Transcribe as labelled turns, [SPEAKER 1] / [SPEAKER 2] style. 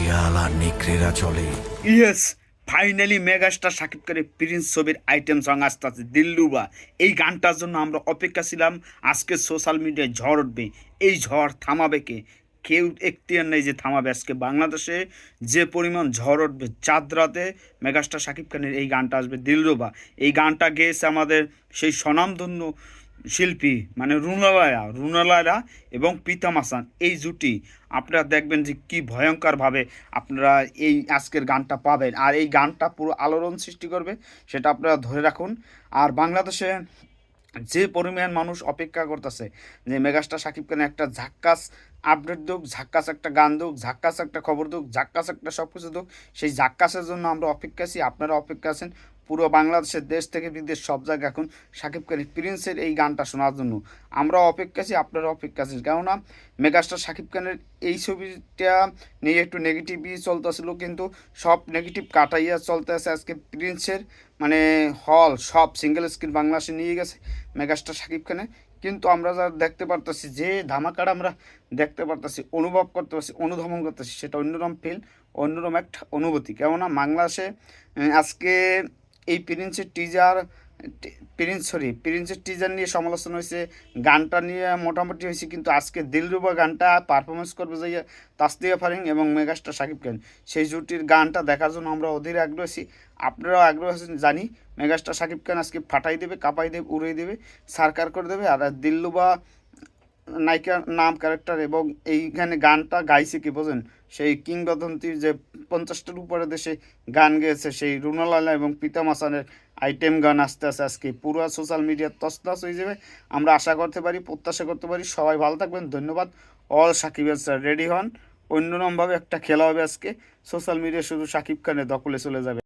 [SPEAKER 1] শিয়াল আর নেকড়েরা চলে।
[SPEAKER 2] Yes, finally megastar Shakib খানের প্রিন্স ছবির আইটেম সং আসতে আছে দিল্লুবা। এই গানটার জন্য আমরা অপেক্ষা ছিলাম। আজকে সোশ্যাল মিডিয়ায় ঝড় উঠবে, এই ঝড় থামাবে কে? কেউ এখতিয়ার নেই যে থামাবে। আজকে বাংলাদেশে যে পরিমাণ ঝড় উঠবে, চাঁদ রাতে মেগাস্টার শাকিব খানের এই গানটা আসবে দিলরুবা। এই গানটা গেয়েছে আমাদের সেই স্বনামধন্য শিল্পী মানে রুনালায়রা এবং প্রীতম হাসান, এই জুটি। আপনারা দেখবেন যে কি ভয়ঙ্করভাবে আপনারা এই আজকের গানটা পাবেন, আর এই গানটা পুরো আলোড়ন সৃষ্টি করবে, সেটা আপনারা ধরে রাখুন। আর বাংলাদেশে যে পরিমাণ মানুষ অপেক্ষা করতেছে যে মেগাস্টার শাকিব খান একটা ঝাক্কাস আপডেট দুক, ঝাক্কাস একটা গান দুক, ঝাক্কাস একটা খবর দুক, ঝাক্কাস একটা সব কিছু দুক, সেই ঝাক্কাসের জন্য আমরা অপেক্ষা আছি, আপনারা অপেক্ষা আছেন। পুরো বাংলাদেশের দেশ থেকে বিদেশ সব জায়গায় এখন শাকিব খান প্রিন্সের এই গানটা শোনার জন্য আমরা অপেক্ষা আছি, আপনারা অপেক্ষা আছেন। কেননা মেগাস্টার শাকিব খানের এই ছবিটা নিয়ে একটু নেগেটিভই চলতেছিল, কিন্তু সব নেগেটিভ কাটাইয়া চলতে আছে আজকে প্রিন্সের মানে হল সব সিঙ্গেল স্ক্রিন বাংলাদেশে নিয়ে গেছে মেগাস্টার শাকিব খানে। কিন্তু আমরা যা দেখতে পারতেছি, যে ধামাকাটা আমরা দেখতে পারতেছি, অনুভব করতে পারছি, অনুধাবন করতেছি, সেটা অন্যরকম ফিল, অন্যরকম একটা অনুভূতি। কেননা বাংলাদেশে আজকে এই প্রিন্সের টিজার নিয়ে সমালোচনা হয়েছে, গানটা নিয়ে মোটামুটি হয়েছে, কিন্তু আজকে দিলরুবা গানটা পারফরমেন্স করবে যাইয়া তাসনিয়া ফারিন এবং মেগাস্টার শাকিব খান, সেই জুটির গানটা দেখার জন্য আমরা অধীর আগ্রহী। আপনারাও আগ্রহ আছেন জানি। মেগাস্টার শাকিব খান আজকে ফাটাই দেবে, কাঁপাই দেবে, উড়িয়ে দেবে, সারকার করে দেবে। আর দিলরুবা নায়িকার নাম ক্যারেক্টার, এবং এইখানে গানটা গাইছে কি বোঝেন, সেই কিংবদন্তির যে 50টার উপরে দেশে গান গেয়েছে সেই রুনালালা এবং প্রীতম হাসানের আইটেম গান আসতে আসতে আজকে পুরো সোশ্যাল মিডিয়া তছনছ হয়ে যাবে। আমরা আশা করতে পারি, প্রত্যাশা করতে পারি। সবাই ভালো থাকবেন, ধন্যবাদ। অল সাকিবের স্যার রেডি হন, অন্যরকমভাবে একটা খেলা হবে আজকে। সোশ্যাল মিডিয়া শুধু শাকিব খানের দখলে চলে যাবে।